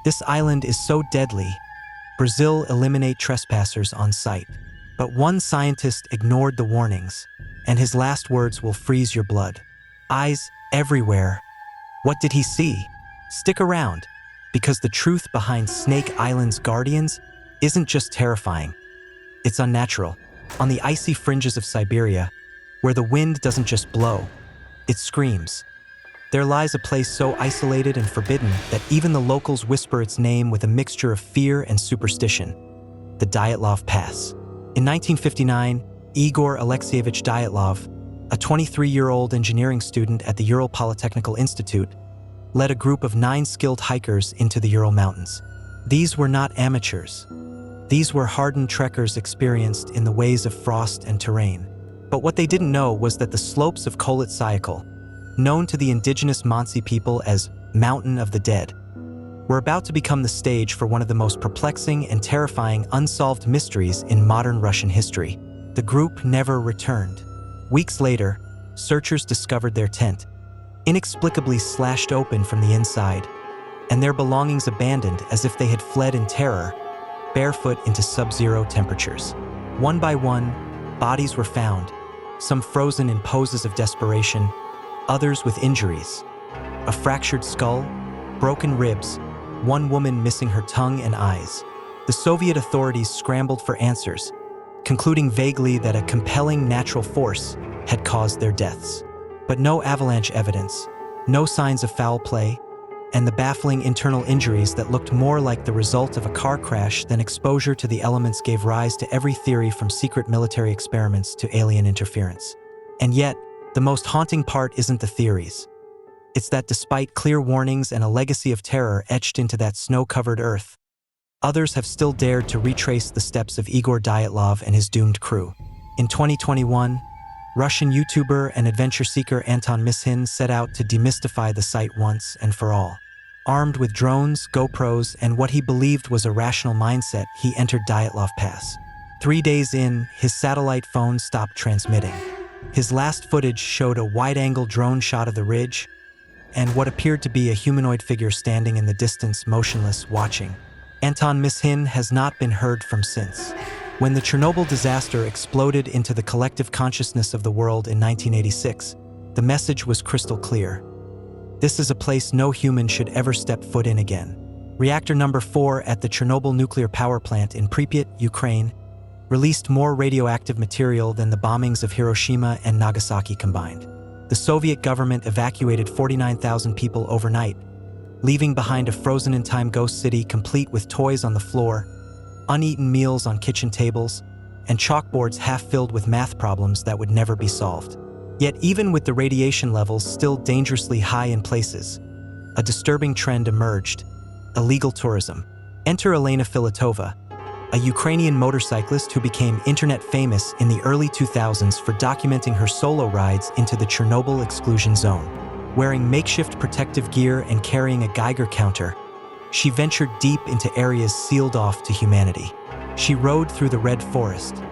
This island is so deadly, Brazil eliminate trespassers on sight. But one scientist ignored the warnings, and his last words will freeze your blood. Eyes everywhere. What did he see? Stick around, because the truth behind Snake Island's guardians isn't just terrifying. It's unnatural. On the icy fringes of Siberia, where the wind doesn't just blow, it screams. There lies a place so isolated and forbidden that even the locals whisper its name with a mixture of fear and superstition: the Dyatlov Pass. In 1959, Igor Alexeyevich Dyatlov, a 23-year-old engineering student at the Ural Polytechnical Institute, led a group of 9 skilled hikers into the Ural Mountains. These were not amateurs. These were hardened trekkers experienced in the ways of frost and terrain. But what they didn't know was that the slopes of Kholat Syakhl, known to the indigenous Mansi people as Mountain of the Dead, were about to become the stage for one of the most perplexing and terrifying unsolved mysteries in modern Russian history. The group never returned. Weeks later, searchers discovered their tent, inexplicably slashed open from the inside, and their belongings abandoned as if they had fled in terror, barefoot into sub-zero temperatures. One by one, bodies were found, some frozen in poses of desperation, others with injuries: a fractured skull, broken ribs, one woman missing her tongue and eyes. The Soviet authorities scrambled for answers, concluding vaguely that a compelling natural force had caused their deaths. But no avalanche evidence, no signs of foul play, and the baffling internal injuries that looked more like the result of a car crash than exposure to the elements gave rise to every theory from secret military experiments to alien interference. And yet, the most haunting part isn't the theories. It's that despite clear warnings and a legacy of terror etched into that snow-covered earth, others have still dared to retrace the steps of Igor Dyatlov and his doomed crew. In 2021, Russian YouTuber and adventure seeker Anton Mishin set out to demystify the site once and for all. Armed with drones, GoPros, and what he believed was a rational mindset, he entered Dyatlov Pass. 3 days in, his satellite phone stopped transmitting. His last footage showed a wide-angle drone shot of the ridge and what appeared to be a humanoid figure standing in the distance, motionless, watching. Anton Mishin has not been heard from since. When the Chernobyl disaster exploded into the collective consciousness of the world in 1986, the message was crystal clear. This is a place no human should ever step foot in again. Reactor number 4 at the Chernobyl nuclear power plant in Pripyat, Ukraine, released more radioactive material than the bombings of Hiroshima and Nagasaki combined. The Soviet government evacuated 49,000 people overnight, leaving behind a frozen-in-time ghost city complete with toys on the floor, uneaten meals on kitchen tables, and chalkboards half-filled with math problems that would never be solved. Yet even with the radiation levels still dangerously high in places, a disturbing trend emerged: illegal tourism. Enter Elena Filatova, a Ukrainian motorcyclist who became internet famous in the early 2000s for documenting her solo rides into the Chernobyl exclusion zone. Wearing makeshift protective gear and carrying a Geiger counter, she ventured deep into areas sealed off to humanity. She rode through the Red Forest,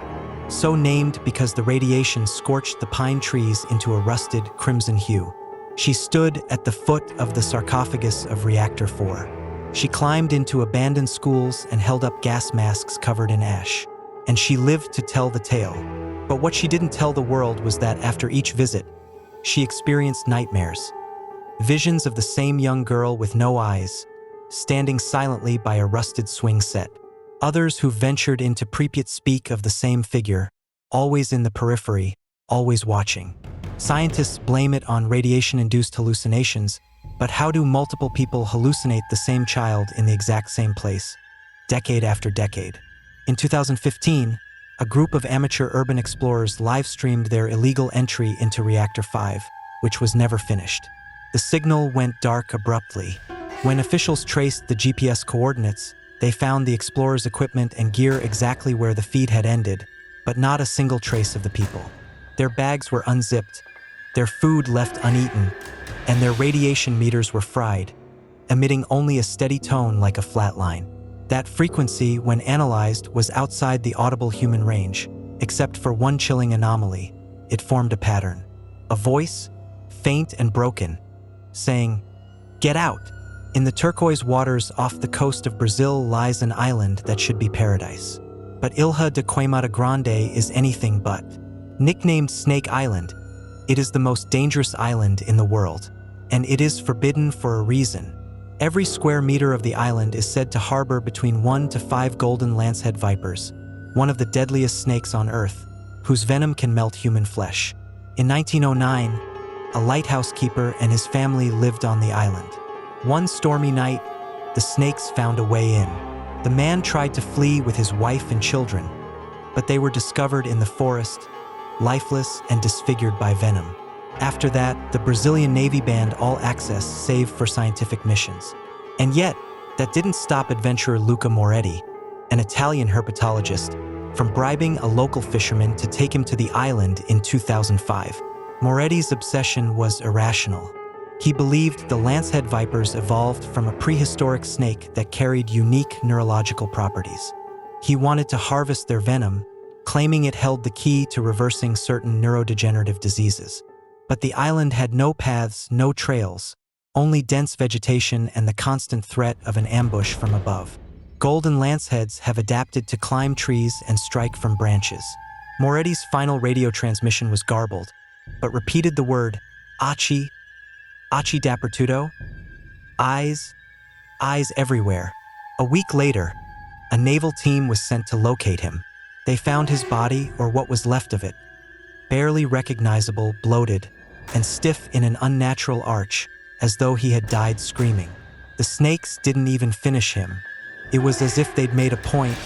so named because the radiation scorched the pine trees into a rusted crimson hue. She stood at the foot of the sarcophagus of Reactor 4. She climbed into abandoned schools and held up gas masks covered in ash. And she lived to tell the tale. But what she didn't tell the world was that after each visit, she experienced nightmares. Visions of the same young girl with no eyes, standing silently by a rusted swing set. Others who ventured into Pripyat speak of the same figure, always in the periphery, always watching. Scientists blame it on radiation-induced hallucinations, but how do multiple people hallucinate the same child in the exact same place, decade after decade? In 2015, a group of amateur urban explorers live-streamed their illegal entry into Reactor 5, which was never finished. The signal went dark abruptly. When officials traced the GPS coordinates, they found the explorers' equipment and gear exactly where the feed had ended, but not a single trace of the people. Their bags were unzipped, their food left uneaten, and their radiation meters were fried, emitting only a steady tone like a flat line. That frequency, when analyzed, was outside the audible human range, except for one chilling anomaly. It formed a pattern. A voice, faint and broken, saying, "Get out!" In the turquoise waters off the coast of Brazil lies an island that should be paradise. But Ilha de Queimada Grande is anything but. Nicknamed Snake Island, it is the most dangerous island in the world, and it is forbidden for a reason. Every square meter of the island is said to harbor between 1 to 5 golden lancehead vipers, one of the deadliest snakes on Earth, whose venom can melt human flesh. In 1909, a lighthouse keeper and his family lived on the island. One stormy night, the snakes found a way in. The man tried to flee with his wife and children, but they were discovered in the forest, lifeless and disfigured by venom. After that, the Brazilian Navy banned all access save for scientific missions. And yet, that didn't stop adventurer Luca Moretti, an Italian herpetologist, from bribing a local fisherman to take him to the island in 2005. Moretti's obsession was irrational. He believed the lancehead vipers evolved from a prehistoric snake that carried unique neurological properties. He wanted to harvest their venom, claiming it held the key to reversing certain neurodegenerative diseases. But the island had no paths, no trails, only dense vegetation and the constant threat of an ambush from above. Golden lanceheads have adapted to climb trees and strike from branches. Moretti's final radio transmission was garbled, but repeated the word, Achi dappertudo? Eyes everywhere. A week later, a naval team was sent to locate him. They found his body, or what was left of it, barely recognizable, bloated, and stiff in an unnatural arch, as though he had died screaming. The snakes didn't even finish him. It was as if they'd made a point,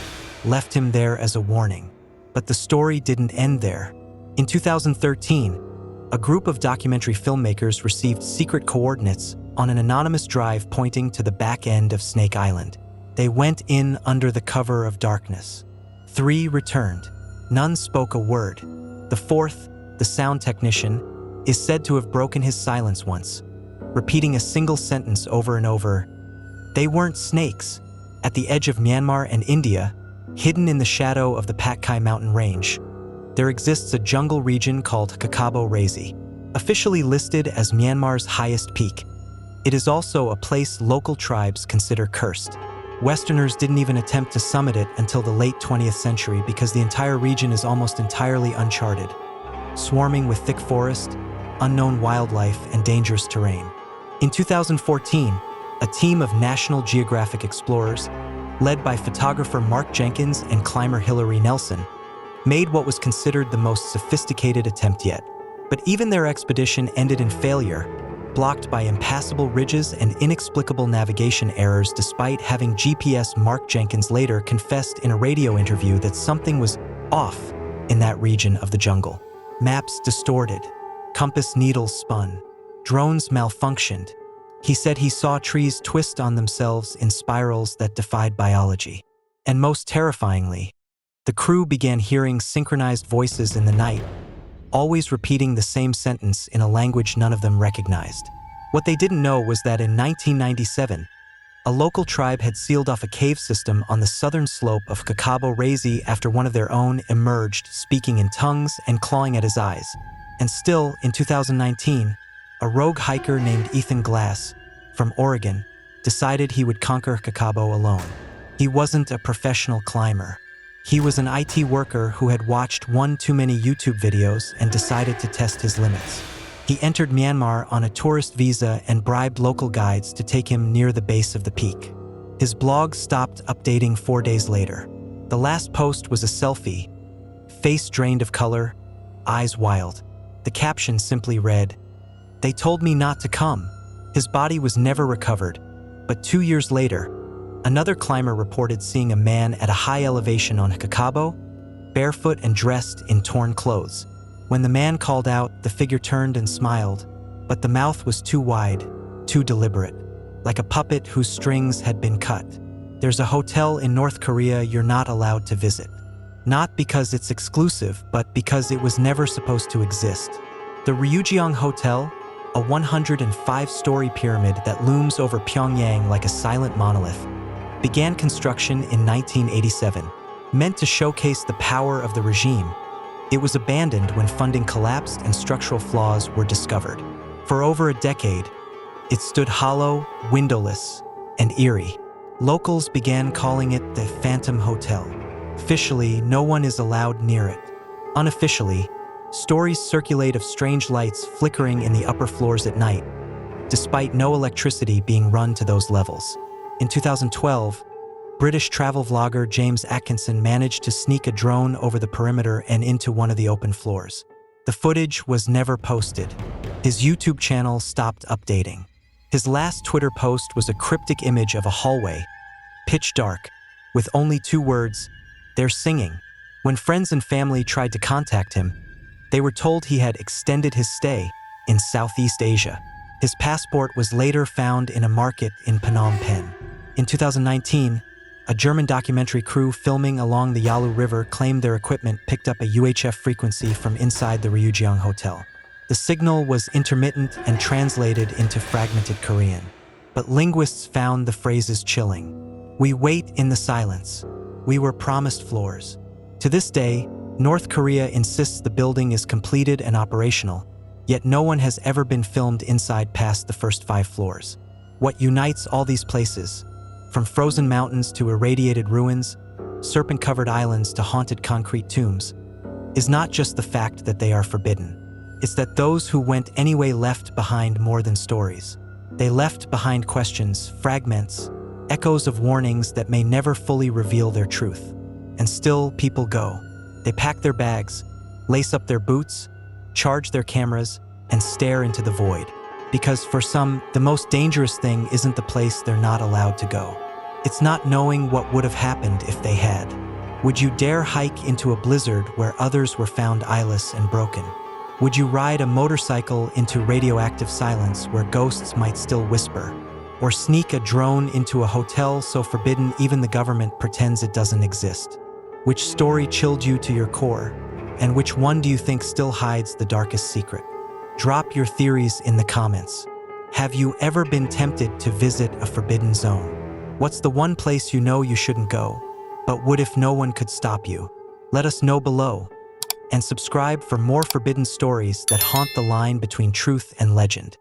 left him there as a warning. But the story didn't end there. In 2013, a group of documentary filmmakers received secret coordinates on an anonymous drive pointing to the back end of Snake Island. They went in under the cover of darkness. 3 returned. None spoke a word. The 4th, the sound technician, is said to have broken his silence once, repeating a single sentence over and over. They weren't snakes. At the edge of Myanmar and India, hidden in the shadow of the Patkai mountain range, there exists a jungle region called Kakabo Razi, officially listed as Myanmar's highest peak. It is also a place local tribes consider cursed. Westerners didn't even attempt to summit it until the late 20th century because the entire region is almost entirely uncharted, swarming with thick forest, unknown wildlife, and dangerous terrain. In 2014, a team of National Geographic explorers, led by photographer Mark Jenkins and climber Hilary Nelson, made what was considered the most sophisticated attempt yet. But even their expedition ended in failure, blocked by impassable ridges and inexplicable navigation errors despite having GPS. Mark Jenkins later confessed in a radio interview that something was off in that region of the jungle. Maps distorted, compass needles spun, drones malfunctioned. He said he saw trees twist on themselves in spirals that defied biology. And most terrifyingly, the crew began hearing synchronized voices in the night, always repeating the same sentence in a language none of them recognized. What they didn't know was that in 1997, a local tribe had sealed off a cave system on the southern slope of Kakabo Razi after one of their own emerged, speaking in tongues and clawing at his eyes. And still, in 2019, a rogue hiker named Ethan Glass, from Oregon, decided he would conquer Kakabo alone. He wasn't a professional climber. He was an IT worker who had watched one too many YouTube videos and decided to test his limits. He entered Myanmar on a tourist visa and bribed local guides to take him near the base of the peak. His blog stopped updating 4 days later. The last post was a selfie, face drained of color, eyes wild. The caption simply read, "They told me not to come." His body was never recovered, but 2 years later, another climber reported seeing a man at a high elevation on Kakabo, barefoot and dressed in torn clothes. When the man called out, the figure turned and smiled, but the mouth was too wide, too deliberate, like a puppet whose strings had been cut. There's a hotel in North Korea you're not allowed to visit. Not because it's exclusive, but because it was never supposed to exist. The Ryugyong Hotel, a 105-story pyramid that looms over Pyongyang like a silent monolith, began construction in 1987, meant to showcase the power of the regime. It was abandoned when funding collapsed and structural flaws were discovered. For over a decade, it stood hollow, windowless, and eerie. Locals began calling it the Phantom Hotel. Officially, no one is allowed near it. Unofficially, stories circulate of strange lights flickering in the upper floors at night, despite no electricity being run to those levels. In 2012, British travel vlogger James Atkinson managed to sneak a drone over the perimeter and into one of the open floors. The footage was never posted. His YouTube channel stopped updating. His last Twitter post was a cryptic image of a hallway, pitch dark, with only 2 words, "They're singing." When friends and family tried to contact him, they were told he had extended his stay in Southeast Asia. His passport was later found in a market in Phnom Penh. In 2019, a German documentary crew filming along the Yalu River claimed their equipment picked up a UHF frequency from inside the Ryugyong Hotel. The signal was intermittent and translated into fragmented Korean. But linguists found the phrases chilling. "We wait in the silence. We were promised floors." To this day, North Korea insists the building is completed and operational, yet no one has ever been filmed inside past the first 5 floors. What unites all these places, from frozen mountains to irradiated ruins, serpent-covered islands to haunted concrete tombs, is not just the fact that they are forbidden. It's that those who went anyway left behind more than stories. They left behind questions, fragments, echoes of warnings that may never fully reveal their truth. And still, people go. They pack their bags, lace up their boots, charge their cameras, and stare into the void. Because for some, the most dangerous thing isn't the place they're not allowed to go. It's not knowing what would have happened if they had. Would you dare hike into a blizzard where others were found eyeless and broken? Would you ride a motorcycle into radioactive silence where ghosts might still whisper? Or sneak a drone into a hotel so forbidden even the government pretends it doesn't exist? Which story chilled you to your core? And which one do you think still hides the darkest secret? Drop your theories in the comments. Have you ever been tempted to visit a forbidden zone? What's the one place you know you shouldn't go? But what if no one could stop you? Let us know below. And subscribe for more forbidden stories that haunt the line between truth and legend.